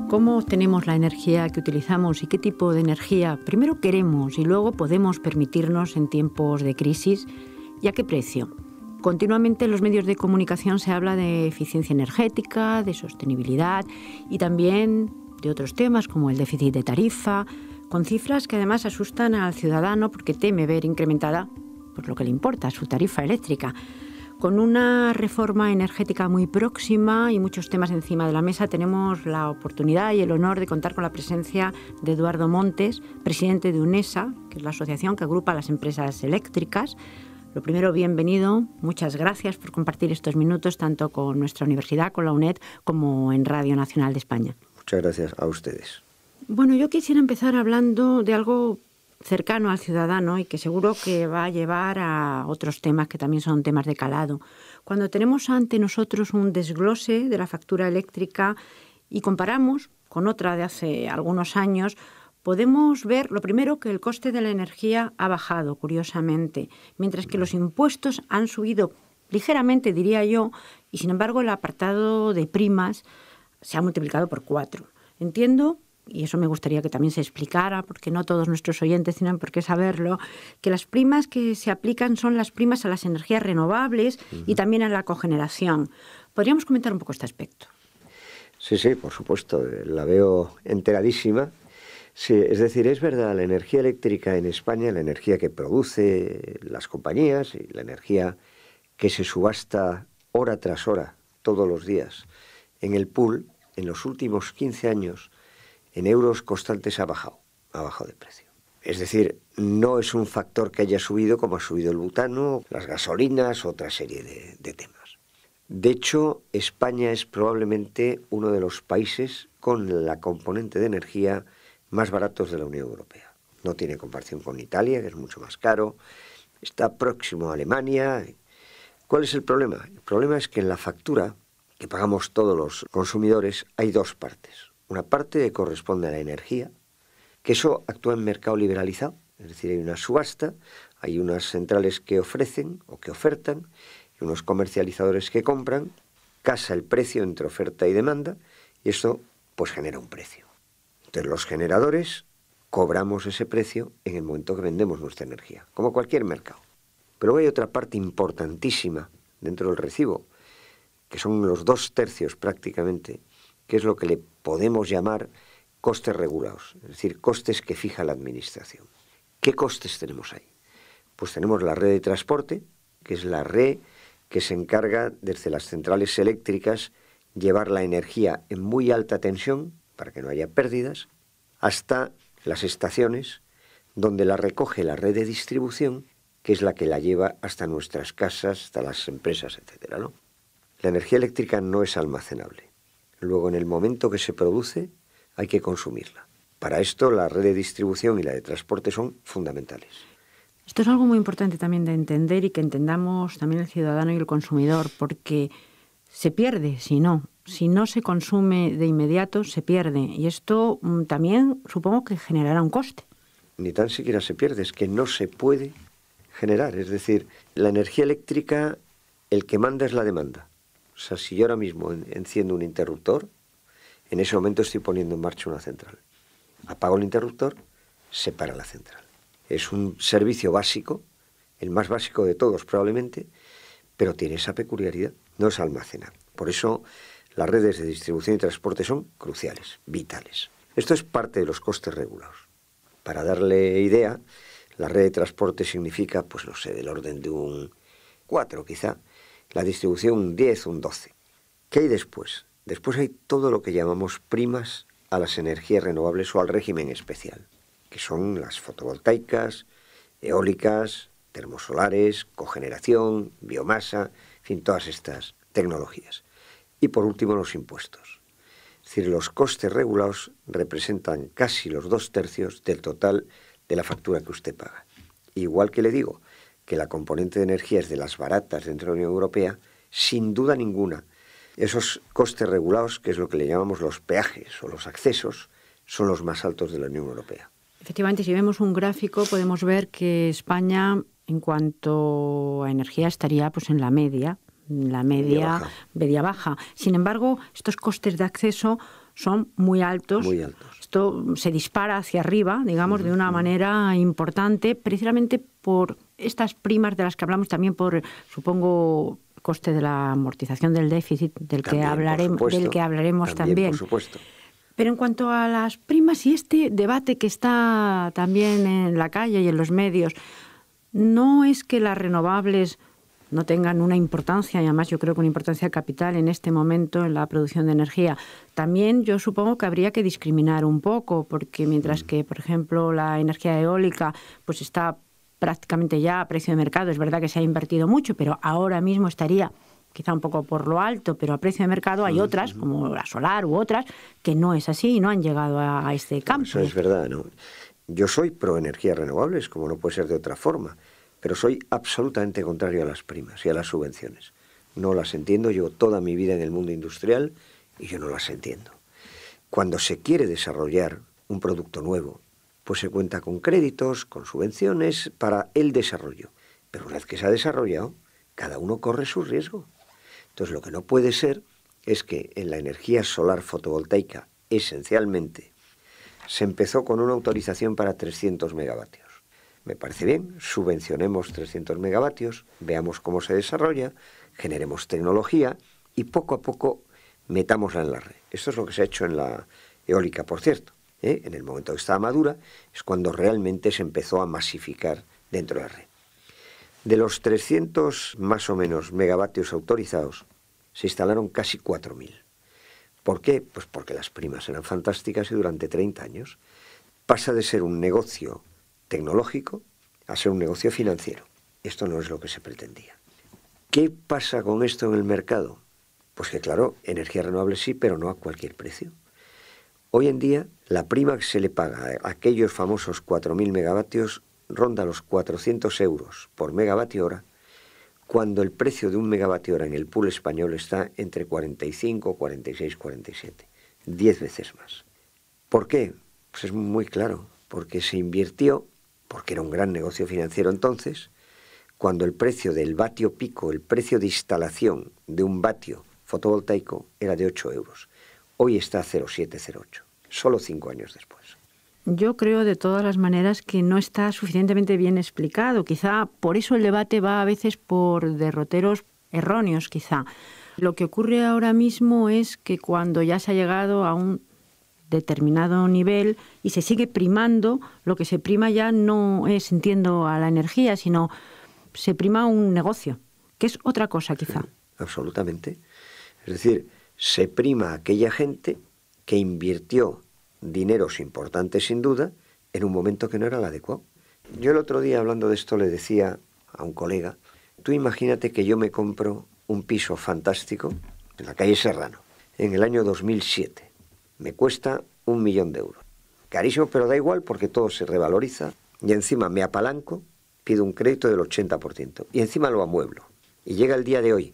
¿Cómo obtenemos la energía que utilizamos y qué tipo de energía primero queremos y luego podemos permitirnos en tiempos de crisis y a qué precio? Continuamente en los medios de comunicación se habla de eficiencia energética, de sostenibilidad y también de otros temas como el déficit de tarifa, con cifras que además asustan al ciudadano porque teme ver incrementada por lo que le importa, su tarifa eléctrica. Con una reforma energética muy próxima y muchos temas encima de la mesa, tenemos la oportunidad y el honor de contar con la presencia de Eduardo Montes, presidente de UNESA, que es la asociación que agrupa a las empresas eléctricas. Lo primero, bienvenido. Muchas gracias por compartir estos minutos tanto con nuestra universidad, con la UNED, como en Radio Nacional de España. Muchas gracias a ustedes. Bueno, yo quisiera empezar hablando de algo cercano al ciudadano y que seguro que va a llevar a otros temas que también son temas de calado. Cuando tenemos ante nosotros un desglose de la factura eléctrica y comparamos con otra de hace algunos años, podemos ver, lo primero, que el coste de la energía ha bajado, curiosamente, mientras que los impuestos han subido ligeramente, diría yo, y sin embargo el apartado de primas se ha multiplicado por 4. Entiendo, y eso me gustaría que también se explicara, porque no todos nuestros oyentes tienen por qué saberlo, que las primas que se aplican son las primas a las energías renovables y también a la cogeneración. ¿Podríamos comentar un poco este aspecto? Sí, por supuesto, la veo enteradísima. Sí, es decir, es verdad, la energía eléctrica en España, la energía que produce las compañías y la energía que se subasta hora tras hora, todos los días, en el pool, en los últimos 15 años, en euros constantes ha bajado de precio. Es decir, no es un factor que haya subido como ha subido el butano, las gasolinas, otra serie de temas. De hecho, España es probablemente uno de los países con la componente de energía más baratos de la Unión Europea. No tiene comparación con Italia, que es mucho más caro. Está próximo a Alemania. ¿Cuál es el problema? El problema es que en la factura que pagamos todos los consumidores hay dos partes. Una parte que corresponde a la energía, que eso actúa en mercado liberalizado, es decir, hay una subasta, hay unas centrales que ofrecen o que ofertan, y unos comercializadores que compran, casa el precio entre oferta y demanda, y esto pues genera un precio. Entonces los generadores cobramos ese precio en el momento que vendemos nuestra energía, como cualquier mercado. Pero hay otra parte importantísima dentro del recibo, que son los 2/3 prácticamente, que es lo que le podemos llamar costes regulados, es decir, costes que fija la administración. ¿Qué costes tenemos ahí? Pues tenemos la red de transporte, que es la red que se encarga desde las centrales eléctricas llevar la energía en muy alta tensión, para que no haya pérdidas, hasta las estaciones, donde la recoge la red de distribución, que es la que la lleva hasta nuestras casas, hasta las empresas, etcétera, ¿no? La energía eléctrica no es almacenable. Luego, en el momento que se produce, hay que consumirla. Para esto, la red de distribución y la de transporte son fundamentales. Esto es algo muy importante también de entender y que entendamos también el ciudadano y el consumidor, porque se pierde si no se consume de inmediato, se pierde. Y esto también supongo que generará un coste. Ni tan siquiera se pierde, es que no se puede generar. Es decir, la energía eléctrica, el que manda es la demanda. O sea, si yo ahora mismo enciendo un interruptor, en ese momento estoy poniendo en marcha una central. Apago el interruptor, se para la central. Es un servicio básico, el más básico de todos probablemente, pero tiene esa peculiaridad, no es almacenar. Por eso las redes de distribución y transporte son cruciales, vitales. Esto es parte de los costes regulados. Para darle idea, la red de transporte significa, pues no sé, del orden de un 4 quizá, la distribución un 10, un 12. ¿Qué hay después? Después hay todo lo que llamamos primas a las energías renovables o al régimen especial, que son las fotovoltaicas, eólicas, termosolares, cogeneración, biomasa, en fin, todas estas tecnologías. Y por último, los impuestos. Es decir, los costes regulados representan casi los 2/3 del total de la factura que usted paga. Igual que le digo que la componente de energía es de las baratas dentro de la Unión Europea, sin duda ninguna, esos costes regulados, que es lo que le llamamos los peajes o los accesos, son los más altos de la Unión Europea. Efectivamente, si vemos un gráfico podemos ver que España, en cuanto a energía, estaría pues en la media baja. Sin embargo, estos costes de acceso son muy altos. Muy altos. Esto se dispara hacia arriba, digamos, de una manera importante, precisamente por estas primas de las que hablamos, también por, supongo, coste de la amortización del déficit, del que hablaremos también. Por supuesto. Pero en cuanto a las primas y este debate que está también en la calle y en los medios, no es que las renovables no tengan una importancia, y además yo creo que una importancia capital en este momento en la producción de energía. También yo supongo que habría que discriminar un poco, porque mientras que, por ejemplo, la energía eólica pues está prácticamente ya a precio de mercado, es verdad que se ha invertido mucho, pero ahora mismo estaría quizá un poco por lo alto, pero a precio de mercado hay otras, como la solar u otras, que no es así y no han llegado a este campo. Eso es verdad, ¿no? Yo soy pro energías renovables, como no puede ser de otra forma, pero soy absolutamente contrario a las primas y a las subvenciones. No las entiendo, llevo toda mi vida en el mundo industrial y yo no las entiendo. Cuando se quiere desarrollar un producto nuevo, pues se cuenta con créditos, con subvenciones para el desarrollo. Pero una vez que se ha desarrollado, cada uno corre su riesgo. Entonces lo que no puede ser es que en la energía solar fotovoltaica, esencialmente, se empezó con una autorización para 300 megavatios. Me parece bien, subvencionemos 300 megavatios, veamos cómo se desarrolla, generemos tecnología y poco a poco metámosla en la red. Esto es lo que se ha hecho en la eólica, por cierto. En el momento que estaba madura es cuando realmente se empezó a masificar dentro de la red. De los 300 más o menos megavatios autorizados, se instalaron casi 4.000. ¿Por qué? Pues porque las primas eran fantásticas y durante 30 años pasa de ser un negocio tecnológico a ser un negocio financiero. Esto no es lo que se pretendía. ¿Qué pasa con esto en el mercado? Pues que claro, energía renovable sí, pero no a cualquier precio. Hoy en día, la prima que se le paga a aquellos famosos 4.000 megavatios ronda los 400 euros por megavatio hora, cuando el precio de un megavatio hora en el pool español está entre 45, 46, 47. 10 veces más. ¿Por qué? Pues es muy claro, porque se invirtió, porque era un gran negocio financiero entonces, cuando el precio del vatio pico, el precio de instalación de un vatio fotovoltaico era de 8 euros. Hoy está a 0,708, solo 5 años después. Yo creo de todas las maneras que no está suficientemente bien explicado. Quizá por eso el debate va a veces por derroteros erróneos, quizá. Lo que ocurre ahora mismo es que cuando ya se ha llegado a un determinado nivel y se sigue primando, lo que se prima ya no es, entiendo, a la energía, sino se prima un negocio, que es otra cosa quizá. Sí, absolutamente. Es decir, se prima a aquella gente que invirtió dineros importantes sin duda en un momento que no era el adecuado. Yo el otro día hablando de esto le decía a un colega, tú imagínate que yo me compro un piso fantástico en la calle Serrano en el año 2007. Me cuesta 1 millón de euros. Carísimo, pero da igual porque todo se revaloriza y encima me apalanco, pido un crédito del 80% y encima lo amueblo. Y llega el día de hoy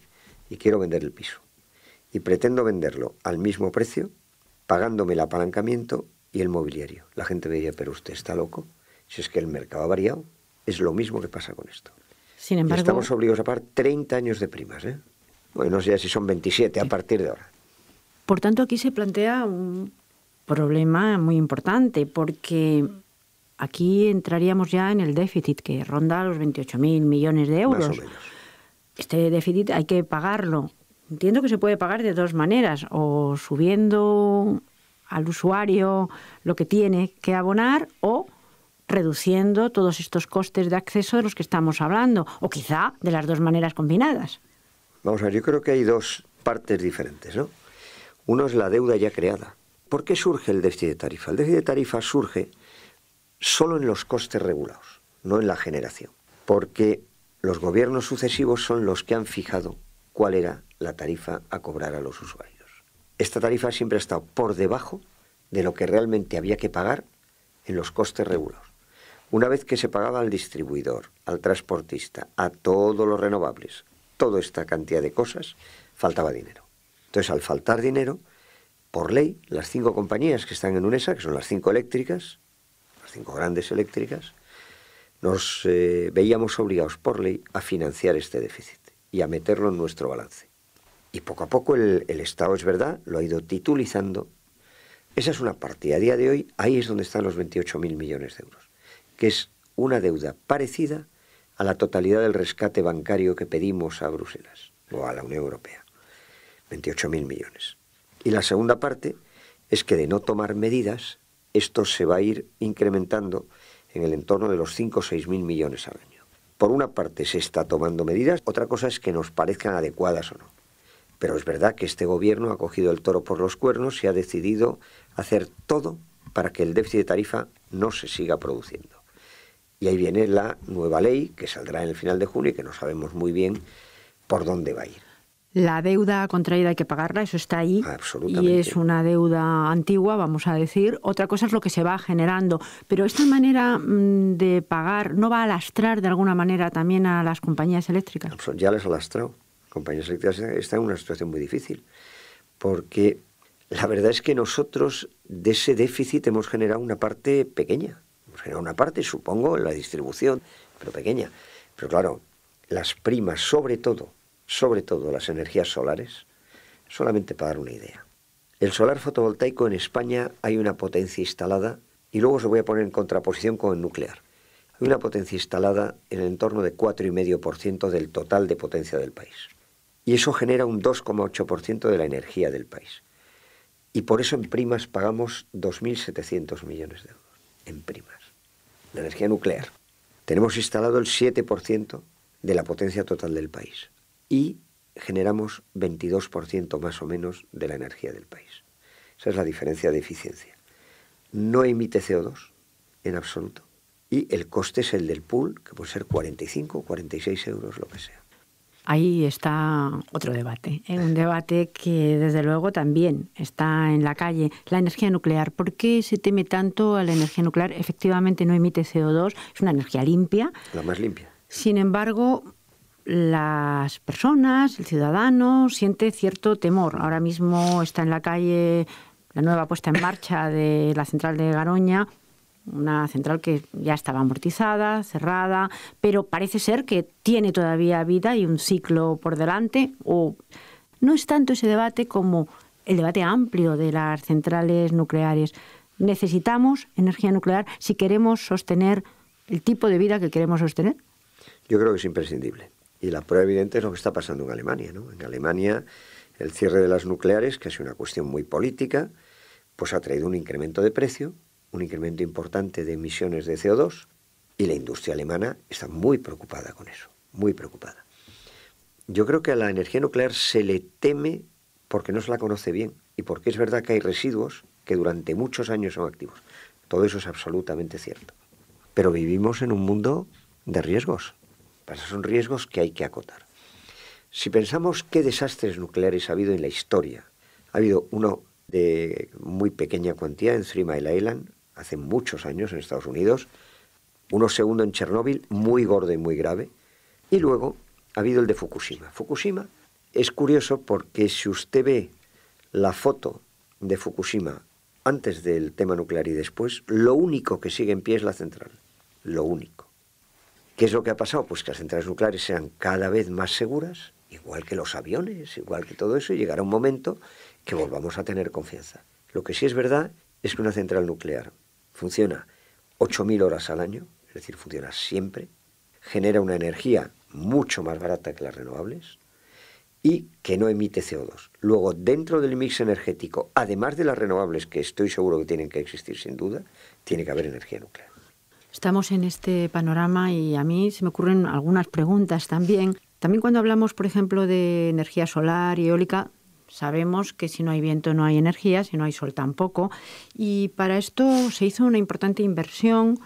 y quiero vender el piso. Y pretendo venderlo al mismo precio, pagándome el apalancamiento y el mobiliario. La gente me diría, pero usted está loco. Si es que el mercado ha variado, es lo mismo que pasa con esto. Sin embargo, y estamos obligados a pagar 30 años de primas, ¿eh? Bueno, no sé si son 27 a partir de ahora. Por tanto, aquí se plantea un problema muy importante, porque aquí entraríamos ya en el déficit, que ronda los 28.000 millones de euros. Más o menos. Este déficit hay que pagarlo. Entiendo que se puede pagar de dos maneras, o subiendo al usuario lo que tiene que abonar, o reduciendo todos estos costes de acceso de los que estamos hablando, o quizá de las dos maneras combinadas. Vamos a ver, yo creo que hay dos partes diferentes, ¿no? Uno es la deuda ya creada. ¿Por qué surge el déficit de tarifa? El déficit de tarifa surge solo en los costes regulados, no en la generación, porque los gobiernos sucesivos son los que han fijado cuál era la tarifa a cobrar a los usuarios. Esta tarifa siempre ha estado por debajo de lo que realmente había que pagar en los costes regulados. Una vez que se pagaba al distribuidor, al transportista, a todos los renovables, toda esta cantidad de cosas, faltaba dinero. Entonces, al faltar dinero, por ley, las 5 compañías que están en UNESA, que son las 5 eléctricas, las 5 grandes eléctricas, nos veíamos obligados por ley a financiar este déficit y a meterlo en nuestro balance. Y poco a poco el Estado, es verdad, lo ha ido titulizando Esa es una parte. Y a día de hoy, ahí es donde están los 28.000 millones de euros, que es una deuda parecida a la totalidad del rescate bancario que pedimos a Bruselas o a la Unión Europea. 28.000 millones. Y la segunda parte es que de no tomar medidas, esto se va a ir incrementando en el entorno de los 5 o 6.000 millones al año. Por una parte se está tomando medidas, otra cosa es que nos parezcan adecuadas o no. Pero es verdad que este gobierno ha cogido el toro por los cuernos y ha decidido hacer todo para que el déficit de tarifa no se siga produciendo. Y ahí viene la nueva ley que saldrá en el final de junio y que no sabemos muy bien por dónde va a ir. La deuda contraída hay que pagarla, eso está ahí. Absolutamente. Y es una deuda antigua, vamos a decir. Otra cosa es lo que se va generando. Pero esta manera de pagar no va a lastrar de alguna manera también a las compañías eléctricas. Ya les ha lastrado. Compañías eléctricas están en una situación muy difícil. Porque la verdad es que nosotros de ese déficit hemos generado una parte pequeña. Hemos generado una parte, supongo, en la distribución, pero pequeña. Pero claro, las primas, sobre todo las energías solares, solamente para dar una idea. El solar fotovoltaico en España hay una potencia instalada, y luego se voy a poner en contraposición con el nuclear. Hay una potencia instalada en el entorno de 4,5% del total de potencia del país. Y eso genera un 2,8% de la energía del país. Y por eso en primas pagamos 2.700 millones de euros. En primas. La energía nuclear. Tenemos instalado el 7% de la potencia total del país. Y generamos 22% más o menos de la energía del país. Esa es la diferencia de eficiencia. No emite CO2 en absoluto. Y el coste es el del pool, que puede ser 45, 46 euros, lo que sea. Ahí está otro debate, un debate que desde luego también está en la calle. La energía nuclear, ¿por qué se teme tanto a la energía nuclear? Efectivamente no emite CO2, es una energía limpia. La más limpia. Sin embargo, las personas, el ciudadano, siente cierto temor. Ahora mismo está en la calle la nueva puesta en marcha de la central de Garoña, una central que ya estaba amortizada, cerrada, pero parece ser que tiene todavía vida y un ciclo por delante. O no es tanto ese debate como el debate amplio de las centrales nucleares. Necesitamos energía nuclear si queremos sostener el tipo de vida que queremos sostener. Yo creo que es imprescindible. Y la prueba evidente es lo que está pasando en Alemania, ¿no? En Alemania el cierre de las nucleares, que es una cuestión muy política, pues ha traído un incremento de precio, un incremento importante de emisiones de CO2, y la industria alemana está muy preocupada con eso, muy preocupada. Yo creo que a la energía nuclear se le teme porque no se la conoce bien y porque es verdad que hay residuos que durante muchos años son activos. Todo eso es absolutamente cierto. Pero vivimos en un mundo de riesgos. Esos son riesgos que hay que acotar. Si pensamos qué desastres nucleares ha habido en la historia, ha habido uno de muy pequeña cuantía en Three Mile Island, hace muchos años en Estados Unidos, uno segundo en Chernóbil, muy gordo y muy grave, y luego ha habido el de Fukushima. Fukushima es curioso porque si usted ve la foto de Fukushima antes del tema nuclear y después, lo único que sigue en pie es la central, lo único. ¿Qué es lo que ha pasado? Pues que las centrales nucleares sean cada vez más seguras, igual que los aviones, igual que todo eso, y llegará un momento que volvamos a tener confianza. Lo que sí es verdad es que una central nuclear funciona 8.000 horas al año, es decir, funciona siempre, genera una energía mucho más barata que las renovables y que no emite CO2. Luego, dentro del mix energético, además de las renovables, que estoy seguro que tienen que existir sin duda, tiene que haber energía nuclear. Estamos en este panorama y a mí se me ocurren algunas preguntas también. También cuando hablamos, por ejemplo, de energía solar y eólica, sabemos que si no hay viento no hay energía, si no hay sol tampoco. Y para esto se hizo una importante inversión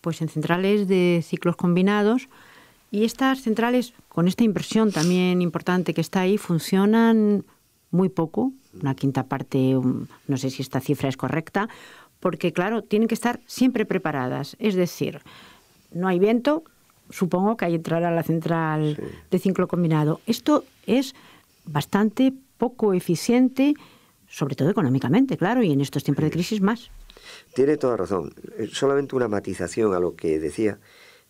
pues, en centrales de ciclos combinados. Y estas centrales, con esta inversión también importante que está ahí, funcionan muy poco, una quinta parte, no sé si esta cifra es correcta, porque claro, tienen que estar siempre preparadas. Es decir, no hay viento, supongo que ahí entrará la central de ciclo combinado. Esto es bastante poco eficiente, sobre todo económicamente, claro, y en estos tiempos de crisis más. Tiene toda razón. Solamente una matización a lo que decía.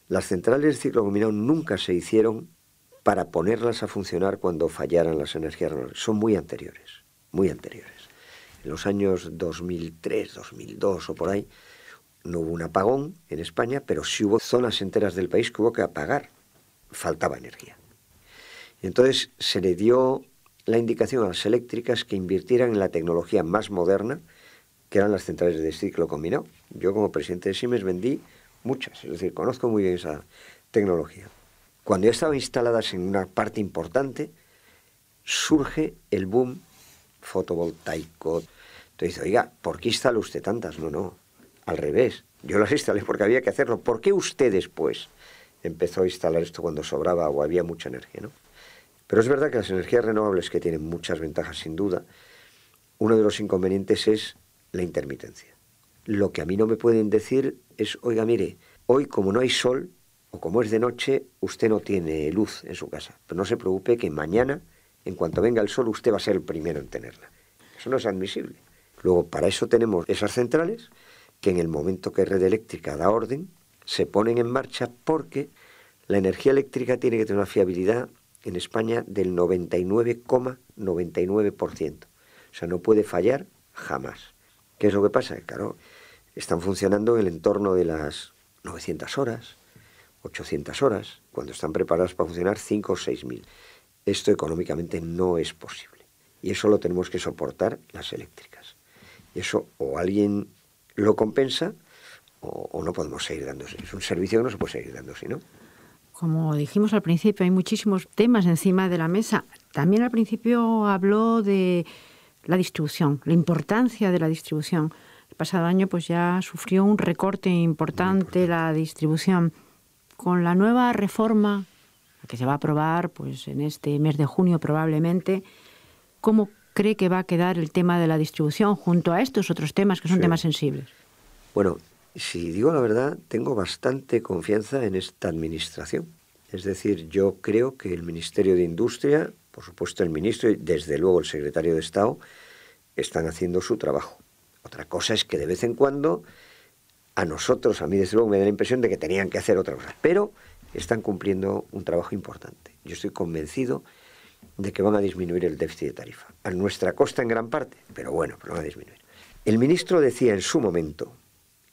Las centrales de ciclo combinado nunca se hicieron para ponerlas a funcionar cuando fallaran las energías renovables. Son muy anteriores, muy anteriores. En los años 2003, 2002 o por ahí, no hubo un apagón en España, pero sí hubo zonas enteras del país que hubo que apagar. Faltaba energía. Y entonces se le dio la indicación a las eléctricas que invirtieran en la tecnología más moderna, que eran las centrales de ciclo combinado. Yo como presidente de Siemens vendí muchas, es decir, conozco muy bien esa tecnología. Cuando ya estaban instaladas en una parte importante, surge el boom fotovoltaico. Entonces dice, oiga, ¿por qué instala usted tantas? No, al revés. Yo las instalé porque había que hacerlo. ¿Por qué usted después empezó a instalar esto cuando sobraba o había mucha energía, ¿no? Pero es verdad que las energías renovables, que tienen muchas ventajas sin duda, uno de los inconvenientes es la intermitencia. Lo que a mí no me pueden decir es, oiga, mire, hoy como no hay sol o como es de noche, usted no tiene luz en su casa. Pero no se preocupe que mañana, en cuanto venga el sol, usted va a ser el primero en tenerla. Eso no es admisible. Luego, para eso tenemos esas centrales que en el momento que Red Eléctrica da orden, se ponen en marcha porque la energía eléctrica tiene que tener una fiabilidad en España del 99,99%. O sea, no puede fallar jamás. ¿Qué es lo que pasa? Claro, están funcionando en el entorno de las 900 horas, 800 horas, cuando están preparadas para funcionar 5 o 6.000. Esto económicamente no es posible. Y eso lo tenemos que soportar las eléctricas. Y eso o alguien lo compensa o no podemos seguir dándose. Es un servicio que no se puede seguir dando así, ¿no? Como dijimos al principio, hay muchísimos temas encima de la mesa. También al principio habló de la distribución, la importancia de la distribución. El pasado año pues ya sufrió un recorte importante la distribución. Con la nueva reforma que se va a aprobar pues en este mes de junio probablemente, ¿cómo cree que va a quedar el tema de la distribución junto a estos otros temas que son temas sensibles? Bueno, si digo la verdad, tengo bastante confianza en esta administración. Es decir, yo creo que el Ministerio de Industria, por supuesto el ministro y desde luego el secretario de Estado, están haciendo su trabajo. Otra cosa es que de vez en cuando a nosotros, a mí desde luego me da la impresión de que tenían que hacer otra cosa, pero están cumpliendo un trabajo importante. Yo estoy convencido de que van a disminuir el déficit de tarifa. A nuestra costa en gran parte, pero bueno, pero van a disminuir. El ministro decía en su momento,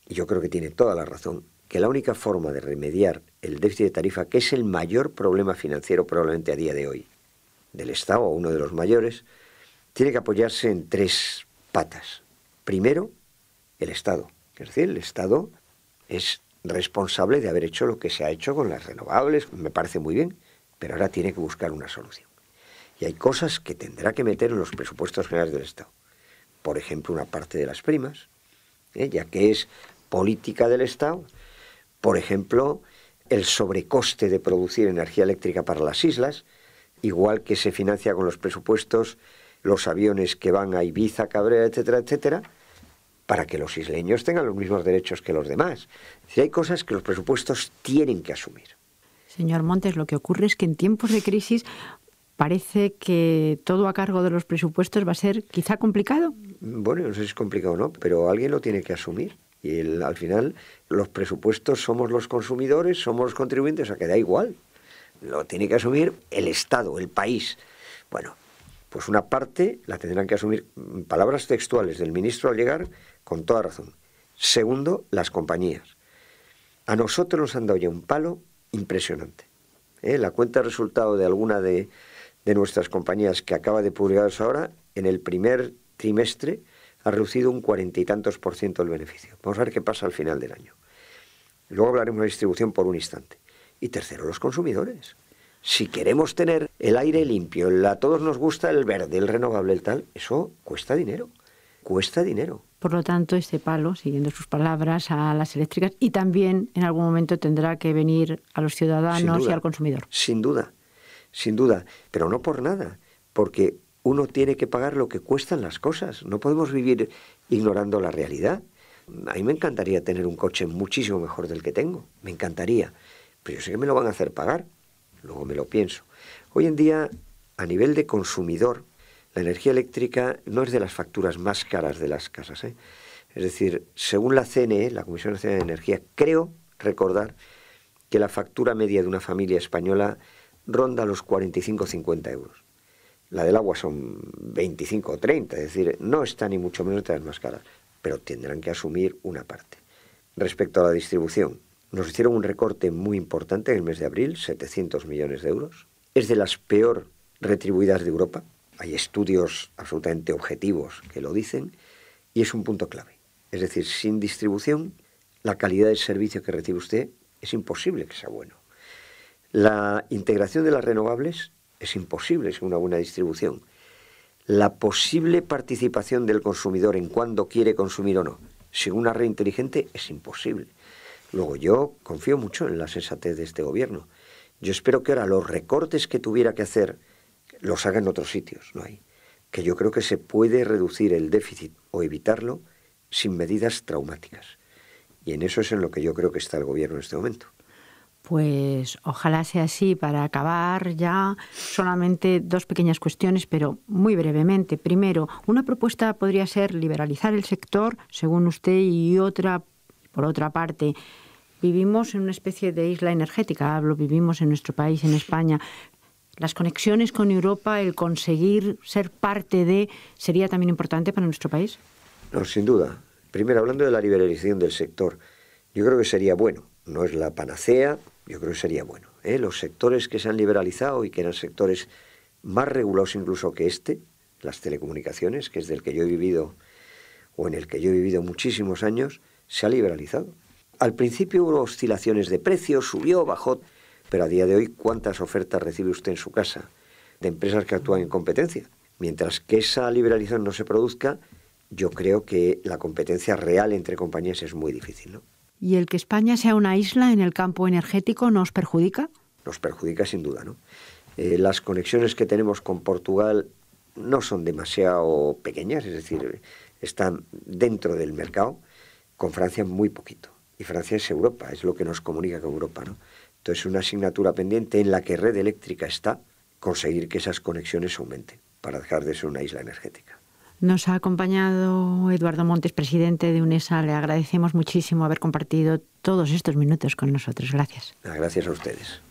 y yo creo que tiene toda la razón, que la única forma de remediar el déficit de tarifa, que es el mayor problema financiero probablemente a día de hoy del Estado, o uno de los mayores, tiene que apoyarse en 3 patas. Primero, el Estado. Es decir, el Estado es responsable de haber hecho lo que se ha hecho con las renovables, me parece muy bien, pero ahora tiene que buscar una solución. Y hay cosas que tendrá que meter en los presupuestos generales del Estado. Por ejemplo, una parte de las primas, ya que es política del Estado. Por ejemplo, el sobrecoste de producir energía eléctrica para las islas, igual que se financia con los presupuestos los aviones que van a Ibiza, Cabrera, etcétera, etcétera, para que los isleños tengan los mismos derechos que los demás. Es decir, hay cosas que los presupuestos tienen que asumir. Señor Montes, lo que ocurre es que en tiempos de crisis parece que todo a cargo de los presupuestos va a ser quizá complicado. Bueno, no sé si es complicado o no, pero alguien lo tiene que asumir. Y al final los presupuestos somos los consumidores, somos los contribuyentes, o sea que da igual. Lo tiene que asumir el Estado, el país. Bueno, pues una parte la tendrán que asumir, palabras textuales del ministro al llegar, con toda razón. Segundo, las compañías. A nosotros nos han dado ya un palo impresionante. La cuenta de resultado de alguna de nuestras compañías que acaba de publicarse ahora, en el primer trimestre ha reducido un 40 y tantos % el beneficio. Vamos a ver qué pasa al final del año. Luego hablaremos de distribución por un instante. Y tercero, los consumidores. Si queremos tener el aire limpio, a todos nos gusta el verde, el renovable, el tal, eso cuesta dinero. Cuesta dinero. Por lo tanto, este palo, siguiendo sus palabras, a las eléctricas y también en algún momento tendrá que venir a los ciudadanos y al consumidor. Sin duda, pero no por nada, porque uno tiene que pagar lo que cuestan las cosas. No podemos vivir ignorando la realidad. A mí me encantaría tener un coche muchísimo mejor del que tengo, me encantaría, pero yo sé que me lo van a hacer pagar, luego me lo pienso. Hoy en día, a nivel de consumidor, la energía eléctrica no es de las facturas más caras de las casas, Es decir, según la CNE, la Comisión Nacional de Energía, creo recordar que la factura media de una familia española ronda los 45 o 50 euros. La del agua son 25 o 30, es decir, no está ni mucho menos entre las más caras, pero tendrán que asumir una parte. Respecto a la distribución, nos hicieron un recorte muy importante en el mes de abril, 700 millones de euros. Es de las peor retribuidas de Europa. Hay estudios absolutamente objetivos que lo dicen y es un punto clave. Es decir, sin distribución, la calidad del servicio que recibe usted es imposible que sea bueno. La integración de las renovables es imposible sin una buena distribución. La posible participación del consumidor en cuándo quiere consumir o no, sin una red inteligente, es imposible. Luego, yo confío mucho en la sensatez de este gobierno. Yo espero que ahora los recortes que tuviera que hacer los haga en otros sitios, no hay. Que yo creo que se puede reducir el déficit o evitarlo sin medidas traumáticas. Y en eso es en lo que yo creo que está el gobierno en este momento. Pues ojalá sea así. Para acabar ya, solamente dos pequeñas cuestiones, pero muy brevemente. Primero, una propuesta podría ser liberalizar el sector, según usted, y otra, por otra parte, vivimos en una especie de isla energética, vivimos en nuestro país, en España. Las conexiones con Europa, el conseguir ser parte de, ¿sería también importante para nuestro país? No, sin duda. Primero, hablando de la liberalización del sector, yo creo que sería bueno. No es la panacea, yo creo que sería bueno. Los sectores que se han liberalizado y que eran sectores más regulados incluso que las telecomunicaciones, que es del que yo he vivido, o en el que yo he vivido muchísimos años, se ha liberalizado. Al principio hubo oscilaciones de precios, subió, bajó, pero a día de hoy, ¿cuántas ofertas recibe usted en su casa de empresas que actúan en competencia? Mientras que esa liberalización no se produzca, yo creo que la competencia real entre compañías es muy difícil, ¿no? ¿Y el que España sea una isla en el campo energético nos perjudica? Nos perjudica sin duda, ¿no? Las conexiones que tenemos con Portugal no son demasiado pequeñas, es decir, están dentro del mercado, con Francia muy poquito. Y Francia es Europa, es lo que nos comunica con Europa, ¿no? Entonces, una asignatura pendiente en la que Red Eléctrica está, conseguir que esas conexiones aumenten para dejar de ser una isla energética. Nos ha acompañado Eduardo Montes, presidente de UNESA. Le agradecemos muchísimo haber compartido todos estos minutos con nosotros. Gracias. Gracias a ustedes.